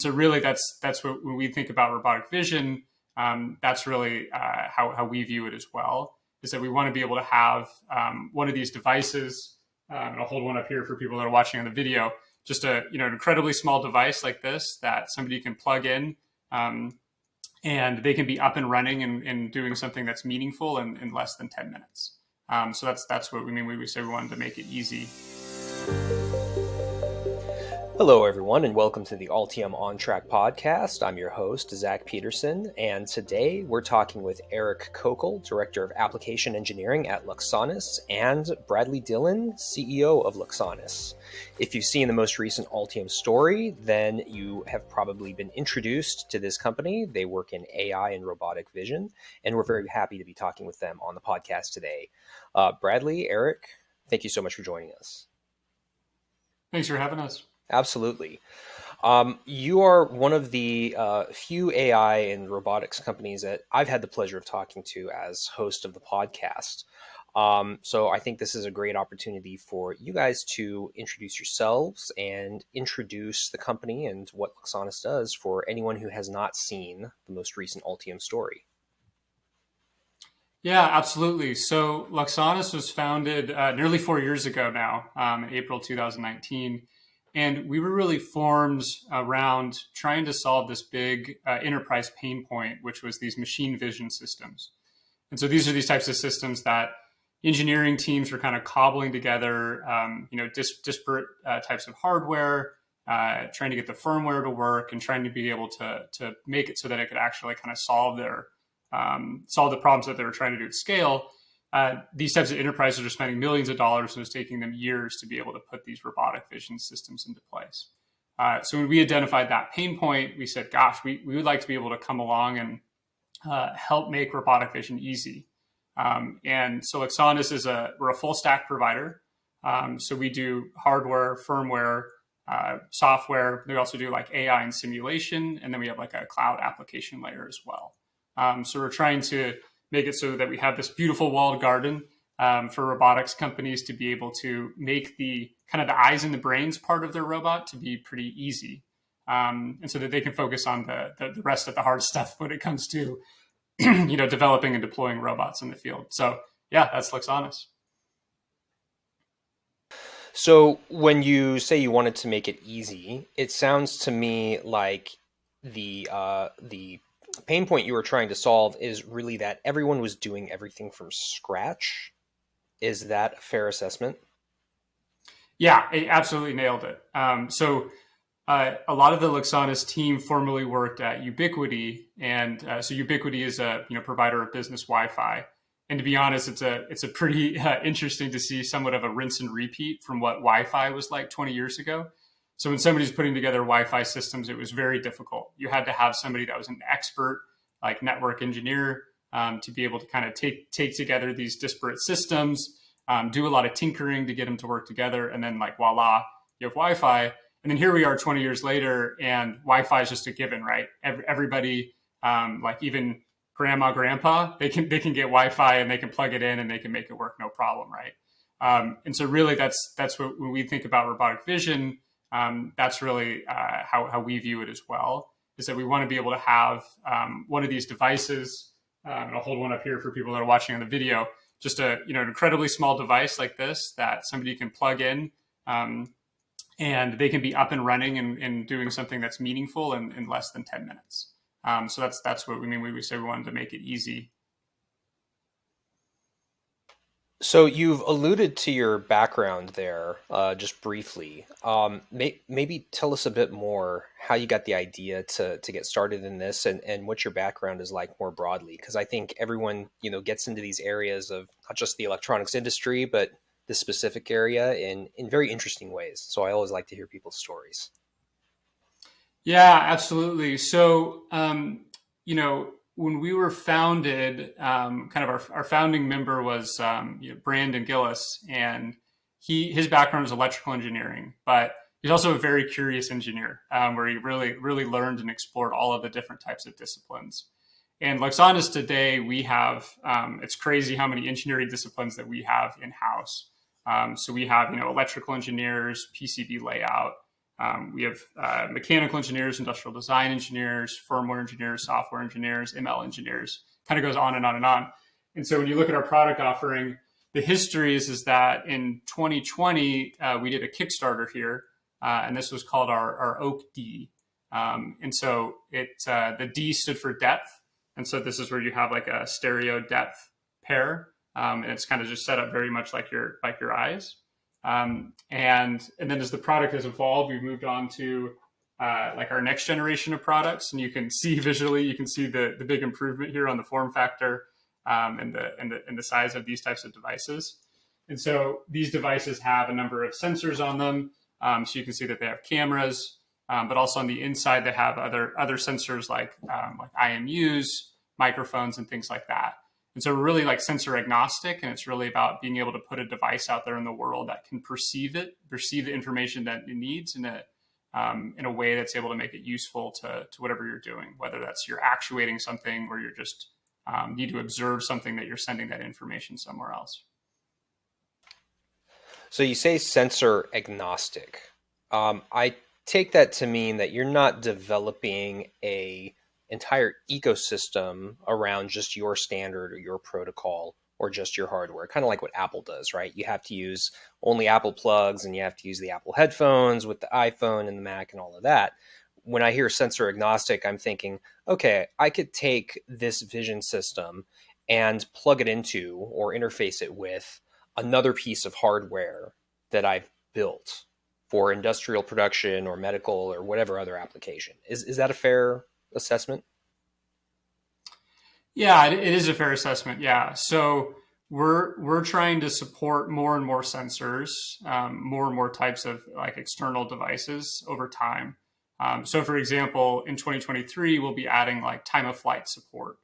So really, that's what when we think about robotic vision, that's really how we view it as well. Is that we want to be able to have one of these devices, and I'll hold one up here for people that are watching on the video. Just an incredibly small device like this that somebody can plug in, and they can be up and running and doing something that's meaningful in less than 10 minutes. So that's what we mean when we say we wanted to make it easy. Hello, everyone, and welcome to the Altium OnTrack podcast. I'm your host, Zach Peterson, and today we're talking with Erik Kokalj, Director of Application Engineering at Luxonis, and Bradley Dillon, CEO of Luxonis. If you've seen the most recent Altium story, then you have probably been introduced to this company. They work in AI and robotic vision, and we're very happy to be talking with them on the podcast today. Bradley, Erik, thank you so much for joining us. Thanks for having us. Absolutely. You are one of the few AI and robotics companies that I've had the pleasure of talking to as host of the podcast. So I think this is a great opportunity for you guys to introduce yourselves and introduce the company and what Luxonis does for anyone who has not seen the most recent Altium story. Yeah, absolutely. So Luxonis was founded nearly 4 years ago now, in April 2019. And we were really formed around trying to solve this big enterprise pain point, which was these machine vision systems. And so these are these types of systems that engineering teams were kind of cobbling together, disparate types of hardware, trying to get the firmware to work and trying to be able to make it so that it could actually kind of solve the problems that they were trying to do at scale. These types of enterprises are spending millions of dollars, and it's taking them years to be able to put these robotic vision systems into place. So when we identified that pain point, we said, gosh, we would like to be able to come along and help make robotic vision easy. And so Luxonis we're a full stack provider. So we do hardware, firmware, software. We also do like AI and simulation, and then we have like a cloud application layer as well. So we're trying to make it so that we have this beautiful walled garden for robotics companies to be able to make the kind of the eyes and the brains part of their robot to be pretty easy. And so that they can focus on the rest of the hard stuff when it comes to, developing and deploying robots in the field. So yeah, that's Luxonis. So when you say you wanted to make it easy, it sounds to me like the pain point you were trying to solve is really that everyone was doing everything from scratch. Is that a fair assessment? Yeah, it absolutely nailed it. So a lot of the Luxonis team formerly worked at Ubiquiti, and so Ubiquiti is a provider of business Wi-Fi. And to be honest, it's a pretty interesting to see somewhat of a rinse and repeat from what Wi-Fi was like 20 years ago. So when somebody's putting together Wi-Fi systems, it was very difficult. You had to have somebody that was an expert, like network engineer, to be able to kind of take together these disparate systems, do a lot of tinkering to get them to work together, and then like voila, you have Wi-Fi. And then here we are 20 years later, and Wi-Fi is just a given, right? Everybody, like even grandma, grandpa, they can get Wi-Fi and they can plug it in and they can make it work no problem, right? And so really, that's what when we think about robotic vision. That's really how we view it as well, is that we want to be able to have one of these devices, and I'll hold one up here for people that are watching on the video, just an incredibly small device like this that somebody can plug in, and they can be up and running and doing something that's meaningful in less than 10 minutes. So that's what we mean when we say we wanted to make it easy. So you've alluded to your background there, just briefly. Maybe tell us a bit more how you got the idea to get started in this and what your background is like more broadly. Because I think everyone, gets into these areas of not just the electronics industry, but this specific area in very interesting ways. So I always like to hear people's stories. Yeah, absolutely. So, when we were founded, kind of our founding member was Brandon Gillis, and his background is electrical engineering, but he's also a very curious engineer, where he really learned and explored all of the different types of disciplines. And Luxonis today, we have it's crazy how many engineering disciplines that we have in house. So we have electrical engineers, PCB layout, We have mechanical engineers, industrial design engineers, firmware engineers, software engineers, ML engineers. Kind of goes on and on and on. And so when you look at our product offering, the history is that in 2020 we did a Kickstarter here, and this was called our Oak D. And so the D stood for depth, and so this is where you have like a stereo depth pair, and it's kind of just set up very much like your eyes. And then as the product has evolved, we've moved on to like our next generation of products, and you can see visually, you can see the big improvement here on the form factor and the size of these types of devices. And so these devices have a number of sensors on them, so you can see that they have cameras, but also on the inside they have other sensors like IMUs, microphones, and things like that. And so we're really like sensor agnostic, and it's really about being able to put a device out there in the world that can perceive the information that it needs in a way that's able to make it useful to whatever you're doing, whether that's you're actuating something or you're just need to observe something that you're sending that information somewhere else. So you say sensor agnostic. I take that to mean that you're not developing a entire ecosystem around just your standard or your protocol or just your hardware, kind of like what Apple does, right? You have to use only Apple plugs, and you have to use the Apple headphones with the iPhone and the Mac and all of that. When I hear sensor agnostic, I'm thinking, okay, I could take this vision system and plug it into or interface it with another piece of hardware that I've built for industrial production or medical or whatever other application. Is that a fair assessment? Yeah, it is a fair assessment. Yeah. So we're trying to support more and more sensors, more and more types of like external devices over time. So for example, in 2023, we'll be adding like time of flight support,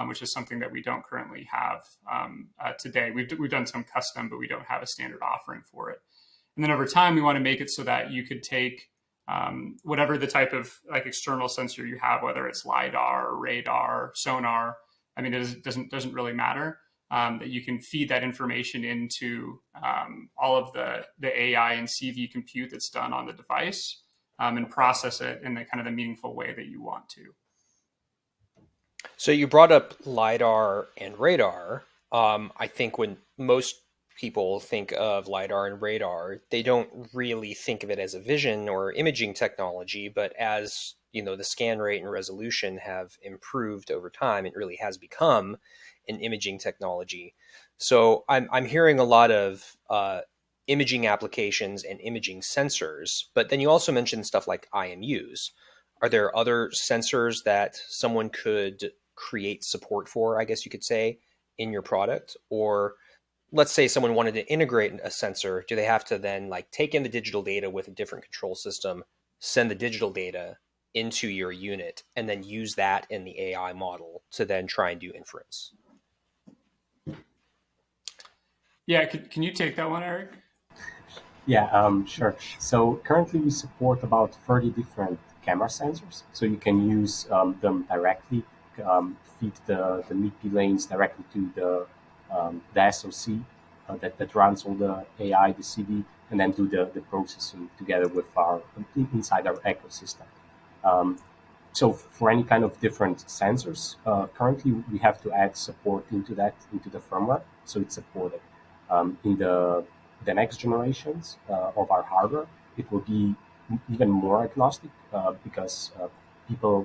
which is something that we don't currently have today. We've done some custom, but we don't have a standard offering for it. And then over time, we want to make it so that you could take whatever the type of like external sensor you have, whether it's LiDAR, or radar, sonar. I mean, it doesn't really matter. That you can feed that information into all of the AI and CV compute that's done on the device, and process it in the kind of the meaningful way that you want to. So you brought up LiDAR and radar. I think when most people think of LiDAR and radar, they don't really think of it as a vision or imaging technology, but as the scan rate and resolution have improved over time, it really has become an imaging technology. So I'm hearing a lot of imaging applications and imaging sensors, but then you also mentioned stuff like IMUs. Are there other sensors that someone could create support for, I guess you could say, in your product? Or let's say someone wanted to integrate a sensor, do they have to then like take in the digital data with a different control system, send the digital data into your unit, and then use that in the AI model to then try and do inference? Yeah, can you take that one, Eric? Yeah, sure. So currently we support about 30 different camera sensors. So you can use them directly, feed the MIPI lanes directly to the SoC that runs all the AI, the CV, and then do the processing together with inside our ecosystem. So for any kind of different sensors, currently we have to add support into the firmware, so it's supported. In the next generations of our hardware, it will be even more agnostic because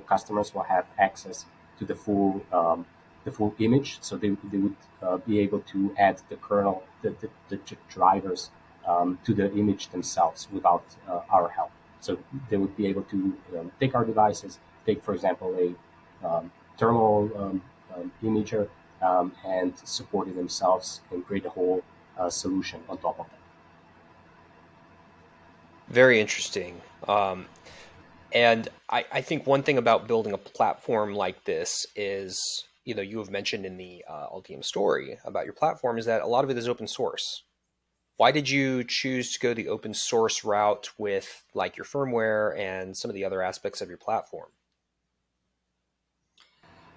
customers will have access to the full image, so they would be able to add the kernel, the drivers to the image themselves without our help. So they would be able to take our devices, take, for example, a thermal imager, and support it themselves and create a whole solution on top of that. Very interesting. And I think one thing about building a platform like this is, you have mentioned in the Altium story about your platform, is that a lot of it is open source. Why did you choose to go the open source route with like your firmware and some of the other aspects of your platform?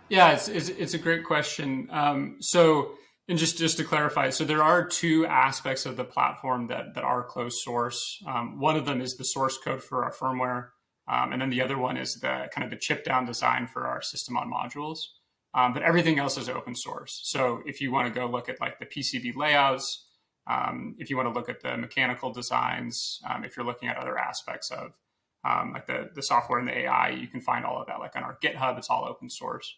Yeah, it's a great question. So And just to clarify, so there are two aspects of the platform that are closed source. One of them is the source code for our firmware, and then the other one is the kind of the chip down design for our system on modules. But everything else is open source. So if you want to go look at like the PCB layouts, if you want to look at the mechanical designs, if you're looking at other aspects of like the software and the AI, you can find all of that like on our GitHub. It's all open source.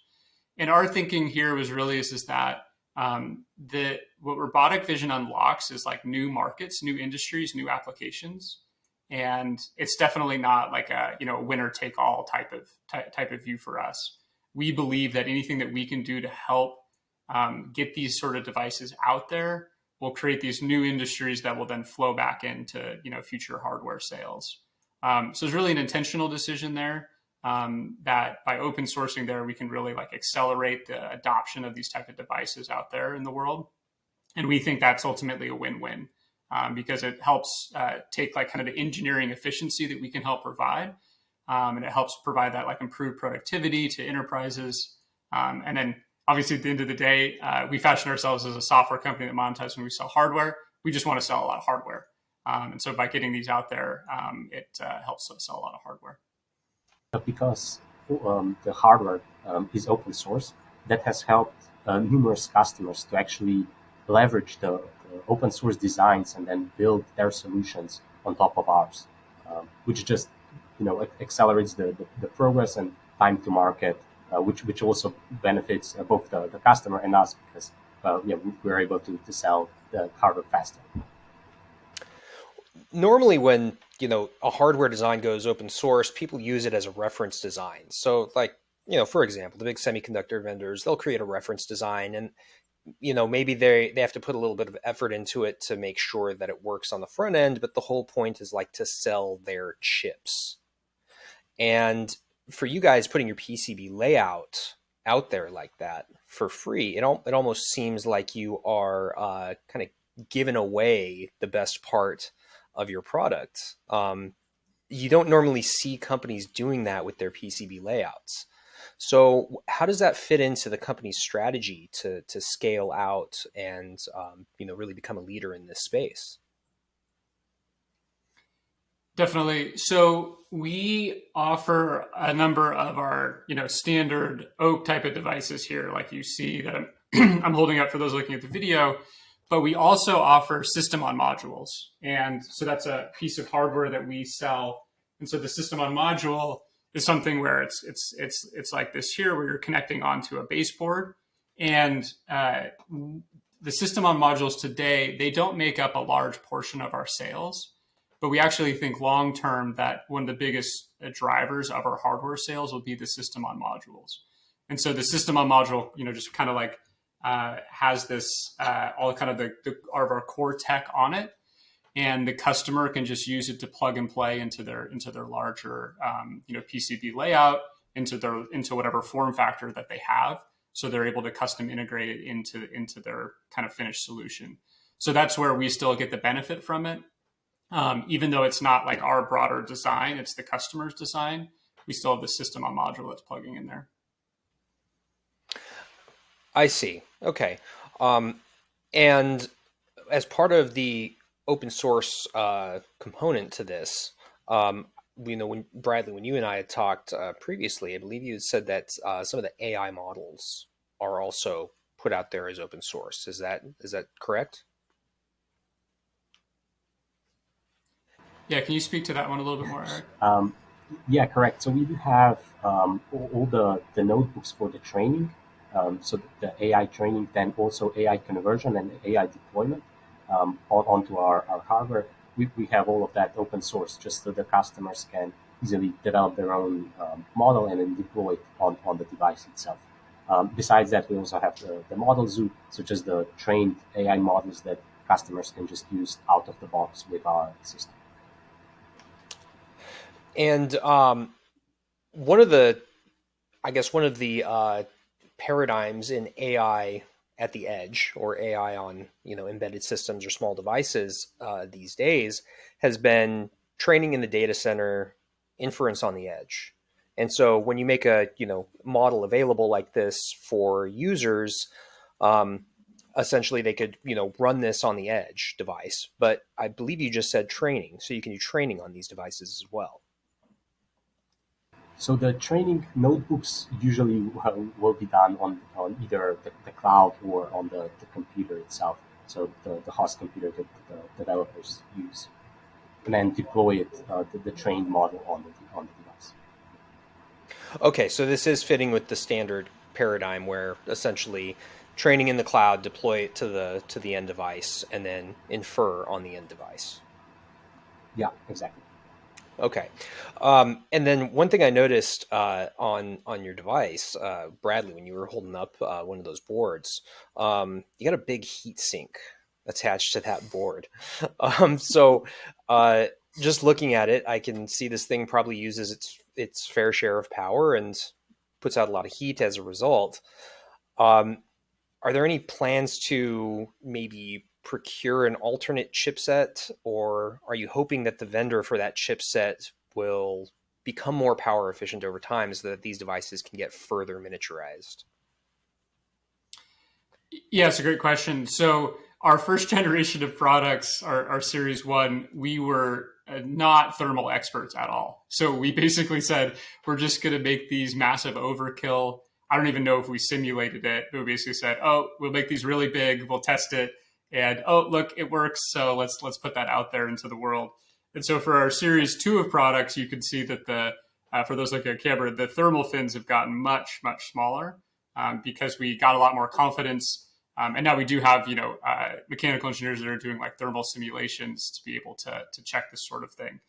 And our thinking here was really is that what robotic vision unlocks is like new markets, new industries, new applications, and it's definitely not like a winner take all type of view for us. We believe that anything that we can do to help get these sort of devices out there will create these new industries that will then flow back into future hardware sales. So it's really an intentional decision there. That by open sourcing there, we can really like accelerate the adoption of these type of devices out there in the world. And we think that's ultimately a win-win because it helps take like kind of the engineering efficiency that we can help provide. And it helps provide that like improved productivity to enterprises. And then obviously at the end of the day, we fashion ourselves as a software company that monetizes when we sell hardware. We just want to sell a lot of hardware. And so by getting these out there, it helps us sell a lot of hardware. Because the hardware is open source, that has helped numerous customers to actually leverage the open source designs and then build their solutions on top of ours, which just accelerates the progress and time to market, which also benefits both the customer and us because we're able to sell the hardware faster. Normally when a hardware design goes open source, people use it as a reference design. So like, for example, the big semiconductor vendors, they'll create a reference design and maybe they have to put a little bit of effort into it to make sure that it works on the front end, but the whole point is like to sell their chips. And for you guys putting your PCB layout out there like that for free, it almost seems like you are kind of giving away the best part of your product. You don't normally see companies doing that with their PCB layouts. So how does that fit into the company's strategy to scale out and really become a leader in this space? Definitely. So we offer a number of our standard oak type of devices here, like you see that I'm holding up for those looking at the video. But we also offer system on modules. And so that's a piece of hardware that we sell. And so the system on module is something where it's like this here, where you're connecting onto a baseboard. And the system on modules today, they don't make up a large portion of our sales. But we actually think long-term that one of the biggest drivers of our hardware sales will be the system on modules. And so the system on module, just kind of like has this all kind of our core tech on it, and the customer can just use it to plug and play into their larger PCB layout, into whatever form factor that they have, so they're able to custom integrate it into their kind of finished solution. So that's where we still get the benefit from it, even though it's not like our broader design; it's the customer's design. We still have the system on module that's plugging in there. I see. Okay. And as part of the open source component to this, when Bradley, when you and I had talked previously, I believe you had said that some of the AI models are also put out there as open source. Is that correct? Yeah, can you speak to that one a little bit more, Erik? Yeah, correct. So we do have all the notebooks for the training. So the AI training, then also AI conversion and AI deployment onto our hardware. We have all of that open source just so the customers can easily develop their own model and then deploy it on the device itself. Besides that, we also have the model zoo, such as the trained AI models that customers can just use out of the box with our system. And one of the paradigms in AI at the edge, or AI on embedded systems or small devices these days, has been training in the data center, inference on the edge. And so when you make a model available like this for users, essentially they could, run this on the edge device. But I believe you just said training, so you can do training on these devices as well. So the training notebooks usually will be done on either the cloud or on the computer itself. So the host computer that the developers use, and then deploy it, the trained model on the device. Okay, so this is fitting with the standard paradigm where essentially training in the cloud, deploy it to the end device, and then infer on the end device. Yeah, exactly. Okay, and then one thing I noticed on your device, Bradley, when you were holding up one of those boards, you got a big heat sink attached to that board. So just looking at it, I can see this thing probably uses its fair share of power and puts out a lot of heat as a result. Are there any plans to maybe procure an alternate chipset, or are you hoping that the vendor for that chipset will become more power efficient over time so that these devices can get further miniaturized? Yeah, it's a great question. So our first generation of products, our Series 1, we were not thermal experts at all. So we basically said, we're just going to make these massive overkill. I don't even know if we simulated it, but we basically said, oh, we'll make these really big, we'll test it, and oh, look, it works. So let's put that out there into the world. And so for our Series 2 of products, you can see that for those looking at camera, the thermal fins have gotten much, much smaller because we got a lot more confidence. And now we do have, mechanical engineers that are doing like thermal simulations to be able to check this sort of thing.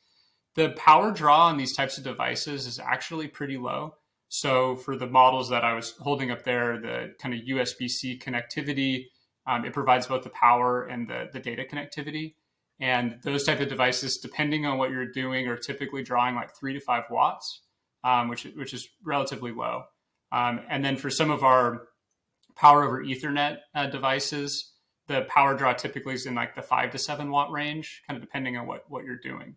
The power draw on these types of devices is actually pretty low. So for the models that I was holding up there, the kind of USB-C connectivity, it provides both the power and the data connectivity. And those type of devices, depending on what you're doing, are typically drawing like 3 to 5 watts, which is relatively low. And then for some of our power over Ethernet devices, the power draw typically is in like the 5 to 7 watt range, kind of depending on what you're doing.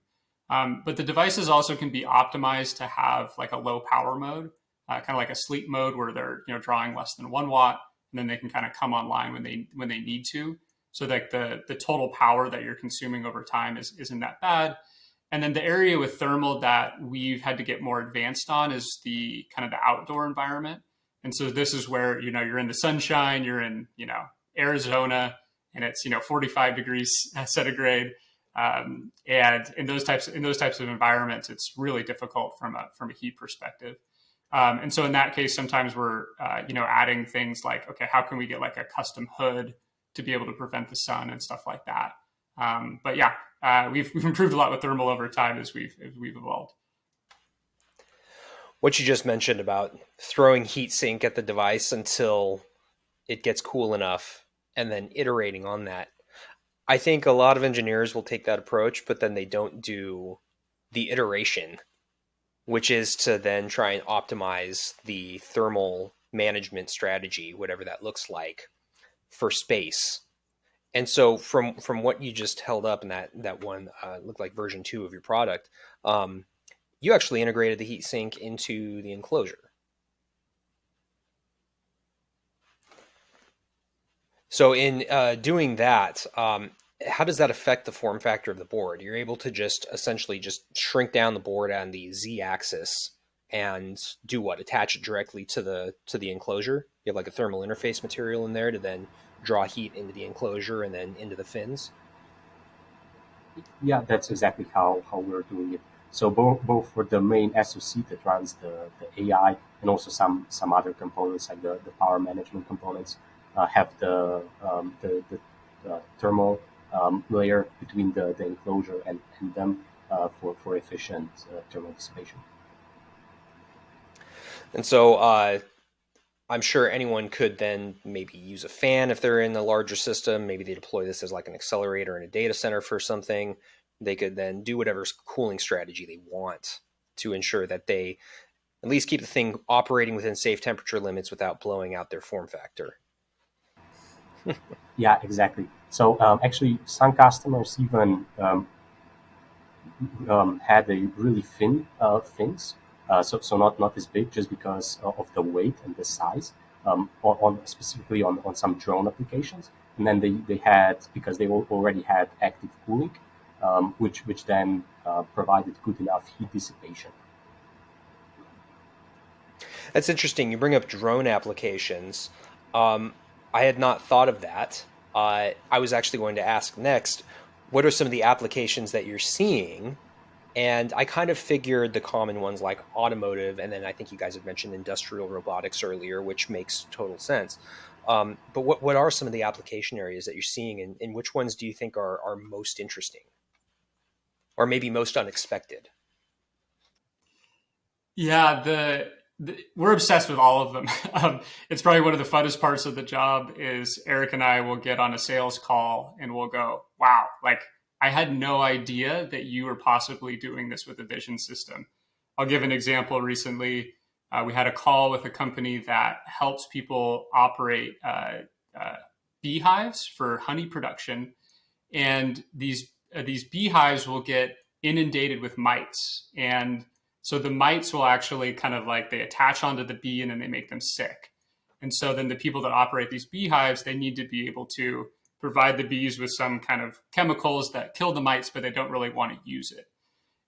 But the devices also can be optimized to have like a low power mode, kind of like a sleep mode where they're drawing less than 1 watt, and then they can kind of come online when they need to. So that the total power that you're consuming over time isn't that bad. And then the area with thermal that we've had to get more advanced on is the kind of the outdoor environment. And so this is where you're in the sunshine, you're in Arizona, and it's 45 degrees centigrade. And in those types of environments, it's really difficult from a heat perspective. And so in that case, sometimes we're adding things like, okay, how can we get like a custom hood to be able to prevent the sun and stuff like that. But yeah, we've improved a lot with thermal over time as we've evolved. What you just mentioned about throwing heat sink at the device until it gets cool enough and then iterating on that. I think a lot of engineers will take that approach, but then they don't do the iteration, which is to then try and optimize the thermal management strategy, whatever that looks like, for space. And so from what you just held up in that one looked like version 2 of your product, you actually integrated the heatsink into the enclosure. So in doing that, how does that affect the form factor of the board? You're able to just essentially just shrink down the board on the Z-axis and do what? Attach it directly to the enclosure? You have like a thermal interface material in there to then draw heat into the enclosure and then into the fins? Yeah, that's exactly how we're doing it. So both for the main SoC that runs the AI and also some other components like the power management components have the thermal layer between the enclosure and them for efficient thermal dissipation. And so I'm sure anyone could then maybe use a fan if they're in a larger system. Maybe they deploy this as like an accelerator in a data center for something. They could then do whatever cooling strategy they want to ensure that they at least keep the thing operating within safe temperature limits without blowing out their form factor. Yeah, exactly. So actually, some customers even had a really thin fins, so not as big just because of the weight and the size. specifically on some drone applications. And then they had, because they already had active cooling, which then provided good enough heat dissipation. That's interesting. You bring up drone applications. I had not thought of that. I was actually going to ask next, what are some of the applications that you're seeing? And I kind of figured the common ones like automotive, and then I think you guys had mentioned industrial robotics earlier, which makes total sense. But what are some of the application areas that you're seeing, and which ones do you think are most interesting, or maybe most unexpected? Yeah, we're obsessed with all of them. It's probably one of the funnest parts of the job is Erik and I will get on a sales call and we'll go, wow, like I had no idea that you were possibly doing this with a vision system. I'll give an example. Recently, we had a call with a company that helps people operate beehives for honey production, and these beehives will get inundated with mites, and so the mites will actually kind of like they attach onto the bee and then they make them sick. And so then the people that operate these beehives, they need to be able to provide the bees with some kind of chemicals that kill the mites, but they don't really want to use it.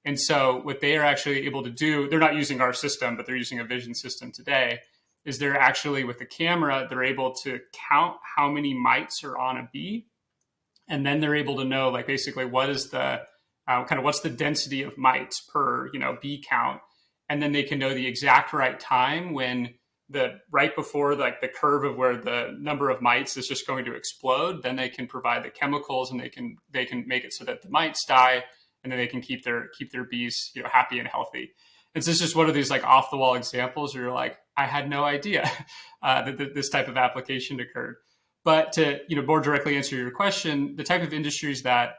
And so what they are actually able to do, they're not using our system, but they're using a vision system today, is they're actually with the camera, they're able to count how many mites are on a bee. And then they're able to know like basically what is the kind of what's the density of mites per bee count, and then they can know the exact right time when the right before like the curve of where the number of mites is just going to explode. Then they can provide the chemicals and they can make it so that the mites die, and then they can keep their bees happy and healthy. It's just one of these like off the wall examples where you're like, I had no idea that this type of application occurred. But to more directly answer your question, the type of industries that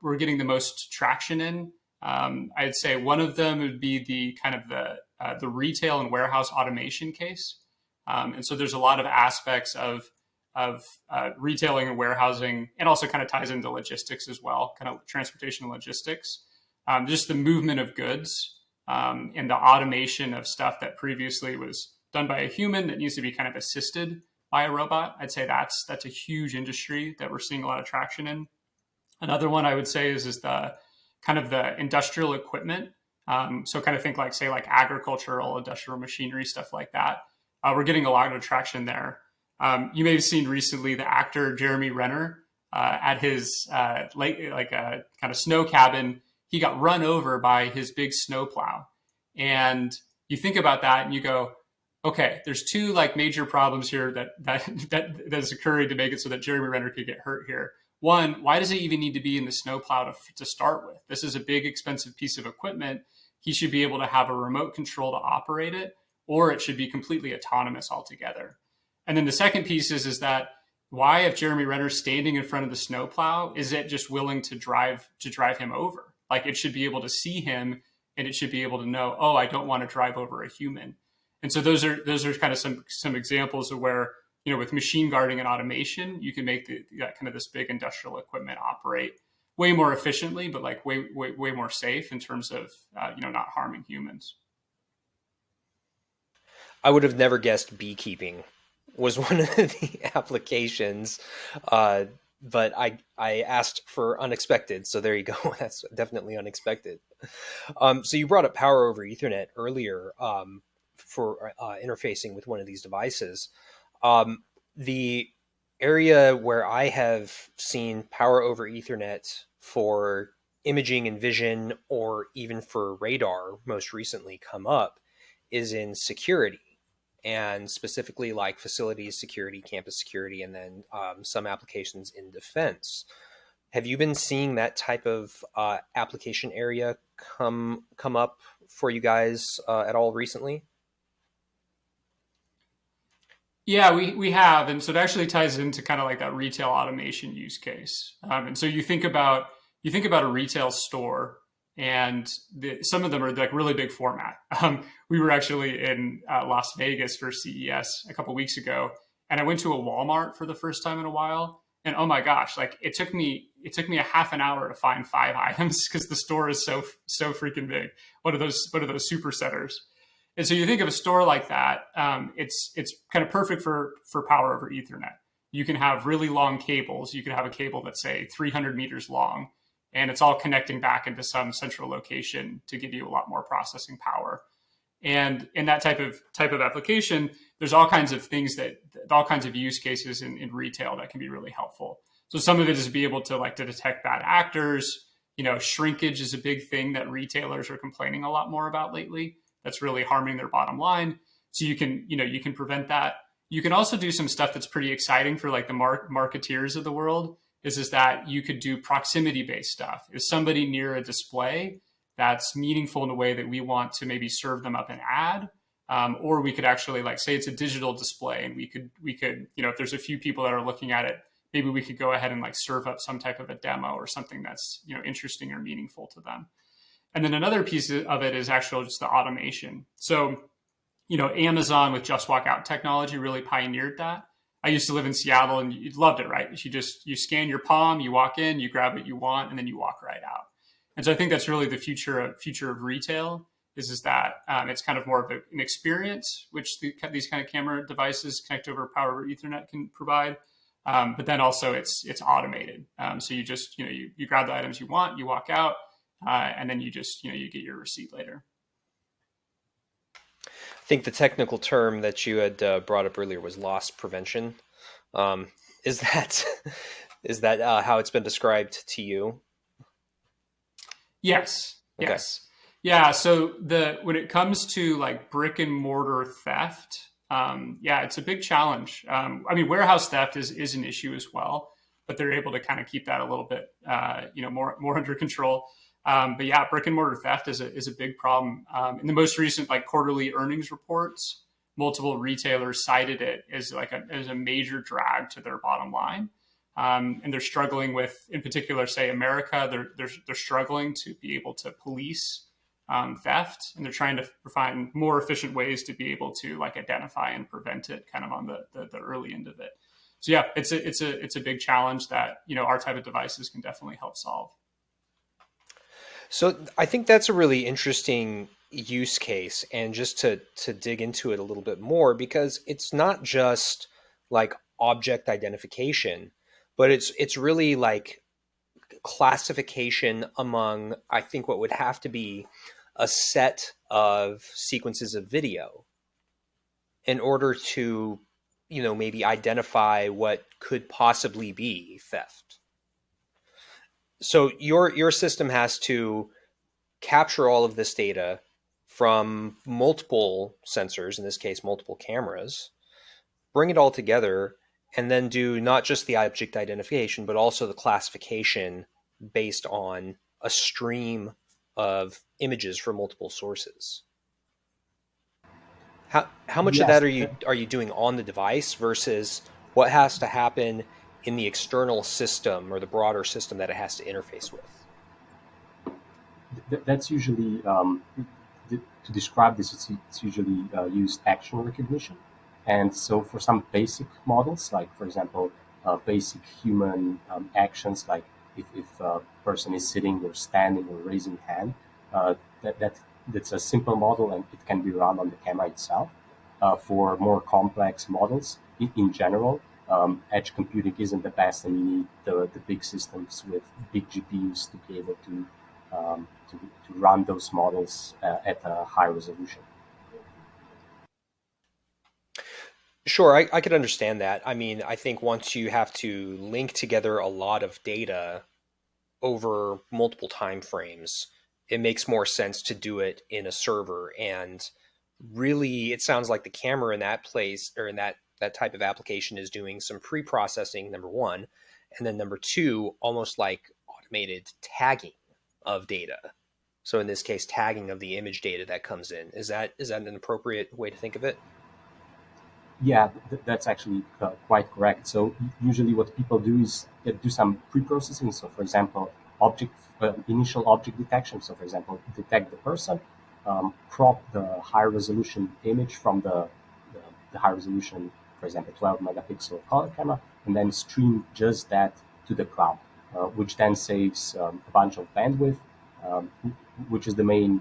we're getting the most traction in, I'd say one of them would be the kind of the retail and warehouse automation case. And so there's a lot of aspects of retailing and warehousing, and also kind of ties into logistics as well, kind of transportation and logistics. Just the movement of goods and the automation of stuff that previously was done by a human that needs to be kind of assisted by a robot. I'd say that's a huge industry that we're seeing a lot of traction in. Another one I would say is the kind of the industrial equipment. So kind of think like, say, like agricultural, industrial machinery, stuff like that. We're getting a lot of traction there. You may have seen recently the actor Jeremy Renner at his kind of snow cabin. He got run over by his big snowplow. And you think about that and you go, okay, there's two like major problems here that is occurring to make it so that Jeremy Renner could get hurt here. One, why does he even need to be in the snowplow to start with? This is a big, expensive piece of equipment. He should be able to have a remote control to operate it, or it should be completely autonomous altogether. And then the second piece is that why, if Jeremy Renner's standing in front of the snowplow, is it just willing to drive him over? Like it should be able to see him, and it should be able to know, oh, I don't want to drive over a human. And so those are kind of some examples of where, with machine guarding and automation, you can make kind of this big industrial equipment operate way more efficiently, but like way more safe in terms of not harming humans. I would have never guessed beekeeping was one of the applications, but I asked for unexpected, so there you go. That's definitely unexpected. So you brought up power over Ethernet earlier for interfacing with one of these devices. The area where I have seen power over Ethernet for imaging and vision, or even for radar most recently come up, is in security, and specifically like facilities security, campus security, and then some applications in defense. Have you been seeing that type of application area come up for you guys at all recently? Yeah, we have, and so it actually ties into kind of like that retail automation use case. And so you think about a retail store, and some of them are like really big format. We were actually in Las Vegas for CES a couple weeks ago, and I went to a Walmart for the first time in a while, and oh my gosh, like it took me a half an hour to find 5 items because the store is so freaking big. One of those super centers. And so you think of a store like that, it's kind of perfect for power over Ethernet. You can have really long cables. You can have a cable that's, say, 300 meters long, and it's all connecting back into some central location to give you a lot more processing power. And in that type of application, there's all kinds of things all kinds of use cases in retail that can be really helpful. So some of it is to be able to detect bad actors. Shrinkage is a big thing that retailers are complaining a lot more about lately. That's really harming their bottom line. So you can prevent that. You can also do some stuff that's pretty exciting for the marketeers of the world. Is that you could do proximity-based stuff. Is somebody near a display that's meaningful in a way that we want to maybe serve them up an ad, or we could actually say it's a digital display, and we could if there's a few people that are looking at it, maybe we could go ahead and serve up some type of a demo or something that's interesting or meaningful to them. And then another piece of it is actually just the automation. So Amazon with Just Walk Out technology really pioneered that. I used to live in Seattle, and you loved it, right? You scan your palm, you walk in, you grab what you want, and then you walk right out. And so I think that's really the future of retail is that it's kind of more of an experience, which these kind of camera devices connect over power over Ethernet can provide. But then also it's automated. So you just, you grab the items you want, you walk out, and then you just, you get your receipt later. I think the technical term that you had brought up earlier was loss prevention. Is that how it's been described to you? Yes. Okay. Yes. Yeah. So when it comes to brick and mortar theft, it's a big challenge. Warehouse theft is an issue as well, but they're able to kind of keep that a little bit, more under control. But yeah, brick and mortar theft is a big problem. In the most recent quarterly earnings reports, multiple retailers cited it as a major drag to their bottom line. And they're struggling with, in particular, say America, they're struggling to be able to police theft, and they're trying to find more efficient ways to be able to identify and prevent it kind of on the early end of it. So yeah, it's a big challenge that our type of devices can definitely help solve. So I think that's a really interesting use case, and just to dig into it a little bit more, because it's not just object identification, but it's really classification among, I think, what would have to be a set of sequences of video in order to, maybe identify what could possibly be theft. So your system has to capture all of this data from multiple sensors, in this case, multiple cameras, bring it all together, and then do not just the object identification, but also the classification based on a stream of images from multiple sources. How much of that are you doing on the device versus what has to happen in the external system or the broader system that it has to interface with? That's usually, to describe this, it's usually used action recognition. And so for some basic models, like for example, basic human actions, like if a person is sitting or standing or raising hand, that's a simple model, and it can be run on the camera itself. For more complex models, in general, edge computing isn't the best, and you need the big systems with big GPUs to be able to run those models at a high resolution. Sure, I could understand that. I think once you have to link together a lot of data over multiple time frames, it makes more sense to do it in a server. And really, it sounds like the camera in that place, or in that type of application, is doing some pre-processing, number one, and then number two, almost like automated tagging of data. So in this case, tagging of the image data that comes in. Is that an appropriate way to think of it? Yeah, that's actually quite correct. So usually what people do is do some pre-processing. So for example, initial object detection. So for example, detect the person, crop the high resolution image from the high resolution, for example, 12 megapixel color camera, and then stream just that to the cloud, which then saves a bunch of bandwidth, which is the main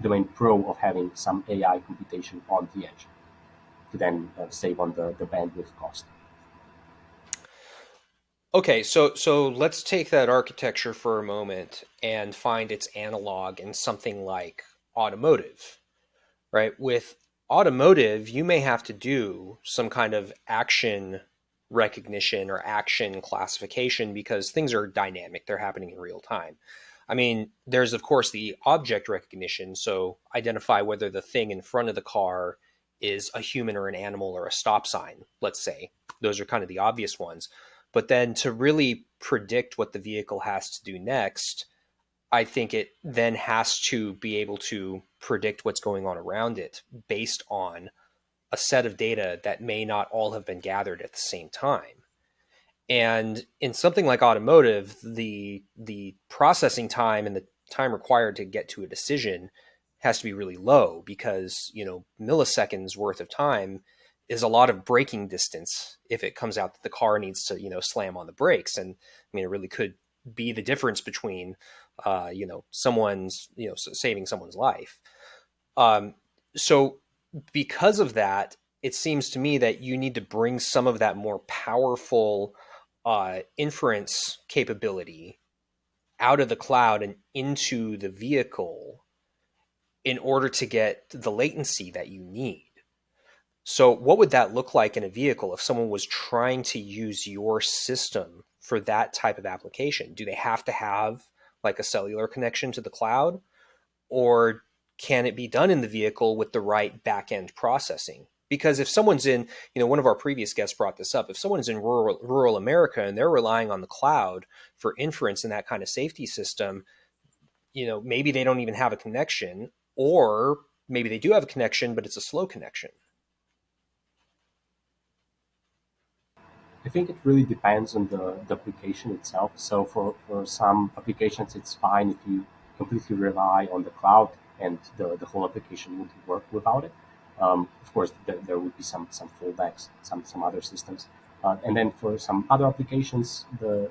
the main pro of having some AI computation on the edge to then save on the bandwidth cost. Okay, so let's take that architecture for a moment and find its analog in something like automotive, right? With automotive, you may have to do some kind of action recognition or action classification because things are dynamic, they're happening in real time. I mean, there's of course the object recognition, so identify whether the thing in front of the car is a human or an animal or a stop sign, let's say. Those are kind of the obvious ones. But then to really predict what the vehicle has to do next, I think it then has to be able to predict what's going on around it based on a set of data that may not all have been gathered at the same time. And in something like automotive, the processing time and the time required to get to a decision has to be really low because, milliseconds worth of time is a lot of braking distance if it comes out that the car needs to, slam on the brakes. And I mean, it really could be the difference between, someone's, saving someone's life. So because of that, it seems to me that you need to bring some of that more powerful inference capability out of the cloud and into the vehicle in order to get the latency that you need. So what would that look like in a vehicle if someone was trying to use your system for that type of application? Do they have to have like a cellular connection to the cloud, or can it be done in the vehicle with the right back-end processing? Because if someone's in, one of our previous guests brought this up, if someone's in rural America and they're relying on the cloud for inference in that kind of safety system, maybe they don't even have a connection, or maybe they do have a connection, but it's a slow connection. I think it really depends on the application itself. So for some applications, it's fine if you completely rely on the cloud and the whole application would work without it. Of course, there would be some fallbacks, some other systems. And then for some other applications, the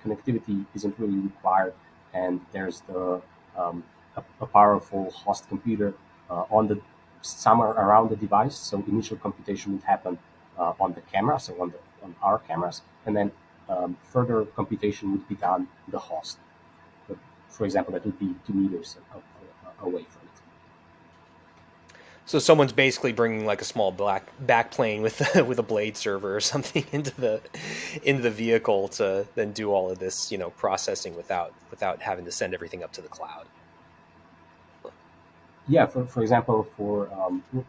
connectivity isn't really required, and there's a powerful host computer on the somewhere around the device. So initial computation would happen on the camera, so on our cameras, and then further computation would be done on the host. But for example, that would be 2 meters away from it. So someone's basically bringing like a small backplane with with a blade server or something into the vehicle to then do all of this, processing without having to send everything up to the cloud. Yeah, for example, for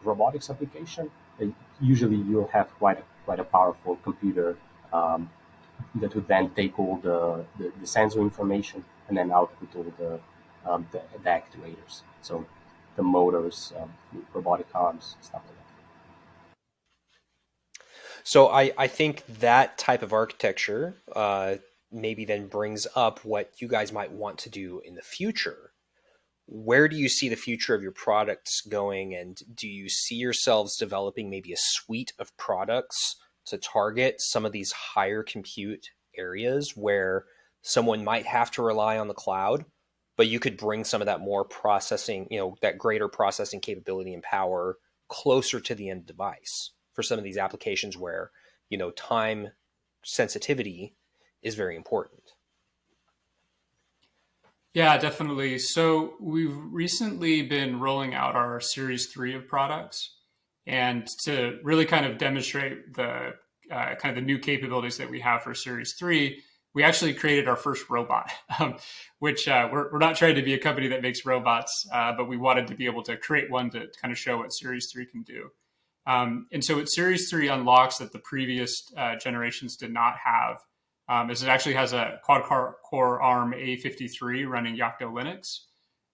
robotics application, usually you'll have quite a powerful computer that would then take all the sensor information and then output all the actuators. So the motors, robotic arms, stuff like that. So I think that type of architecture maybe then brings up what you guys might want to do in the future. Where do you see the future of your products going, and do you see yourselves developing maybe a suite of products to target some of these higher compute areas where someone might have to rely on the cloud, but you could bring some of that more processing, that greater processing capability and power closer to the end device for some of these applications where, time sensitivity is very important? Yeah, definitely. So we've recently been rolling out our Series 3 of products. And to really kind of demonstrate the kind of the new capabilities that we have for Series 3, we actually created our first robot, which we're not trying to be a company that makes robots, but we wanted to be able to create one to kind of show what Series 3 can do. And so what Series 3 unlocks that the previous generations did not have is it actually has a quad-core ARM A53 running Yocto Linux.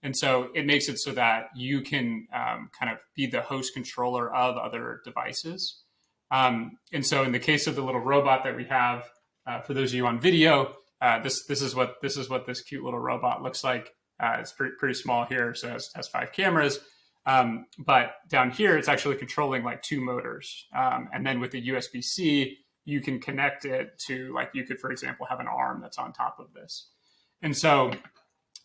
And so it makes it so that you can kind of be the host controller of other devices. And so in the case of the little robot that we have, for those of you on video, this is what this cute little robot looks like. It's pretty small here, so it has 5 cameras. But down here, it's actually controlling like 2 motors. And then with the USB-C, you can connect it to, like, you could, for example, have an arm that's on top of this. And so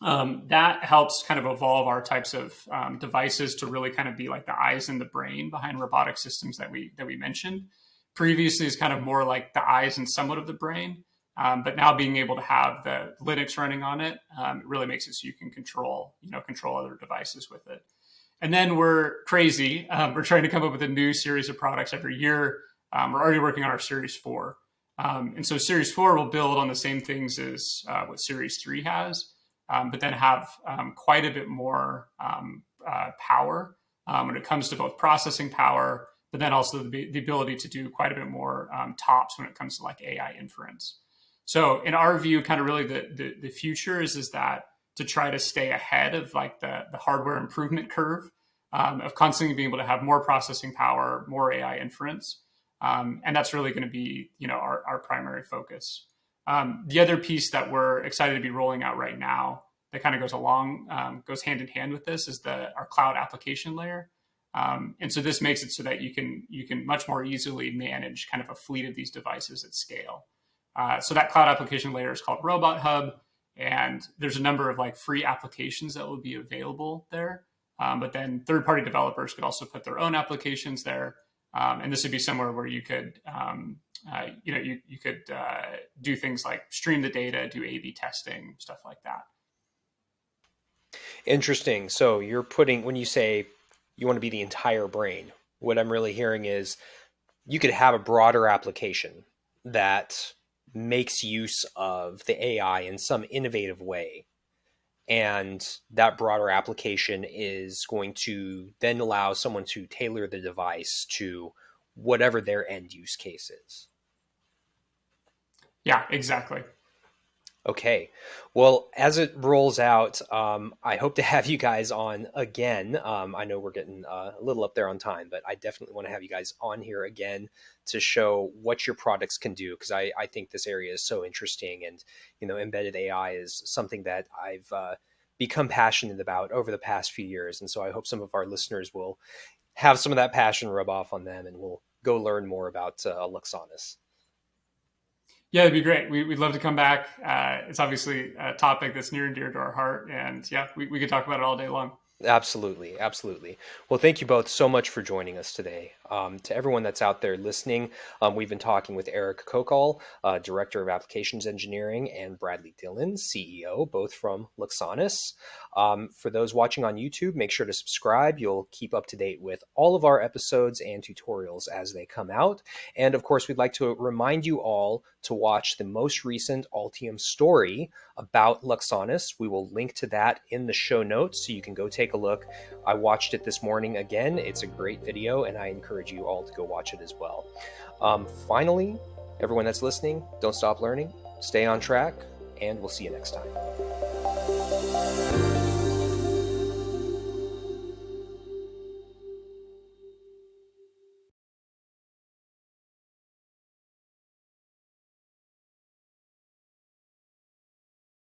That helps kind of evolve our types of devices to really kind of be like the eyes and the brain behind robotic systems that we mentioned. Previously, is kind of more like the eyes and somewhat of the brain, but now being able to have the Linux running on it, it really makes it so you can control other devices with it. And then we're crazy. We're trying to come up with a new series of products every year. We're already working on our Series 4. And so Series 4 will build on the same things as what Series 3 has, but then have quite a bit more power when it comes to both processing power, but then also the ability to do quite a bit more TOPS when it comes to like AI inference. So in our view, kind of really the future is that to try to stay ahead of like the hardware improvement curve of constantly being able to have more processing power, more AI inference. And that's really going to be, our primary focus. The other piece that we're excited to be rolling out right now that kind of goes hand in hand with this is our cloud application layer. And so this makes it so that you can much more easily manage kind of a fleet of these devices at scale. So that cloud application layer is called Robot Hub, and there's a number of like free applications that will be available there. But then third-party developers could also put their own applications there. And this would be somewhere where you could, you could do things like stream the data, do A/B testing, stuff like that. Interesting. So when you say you want to be the entire brain, what I'm really hearing is you could have a broader application that makes use of the AI in some innovative way. And that broader application is going to then allow someone to tailor the device to whatever their end use case is. Yeah, exactly. Okay. Well, as it rolls out, I hope to have you guys on again. I know we're getting a little up there on time, but I definitely want to have you guys on here again to show what your products can do, because I think this area is so interesting. And, embedded AI is something that I've become passionate about over the past few years. And so I hope some of our listeners will have some of that passion rub off on them, and we'll go learn more about Luxonis. Yeah, it'd be great. We'd love to come back. It's obviously a topic that's near and dear to our heart. And yeah, we could talk about it all day long. Absolutely. Absolutely. Well, thank you both so much for joining us today. To everyone that's out there listening, we've been talking with Erik Kokalj, Director of Applications Engineering, and Bradley Dillon, CEO, both from Luxonis. For those watching on YouTube, make sure to subscribe. You'll keep up to date with all of our episodes and tutorials as they come out. And of course, we'd like to remind you all to watch the most recent Altium story about Luxonis. We will link to that in the show notes so you can go take a look. I watched it this morning again. It's a great video, and I encourage you all to go watch it as well. Finally, everyone that's listening, don't stop learning, stay on track, and we'll see you next time.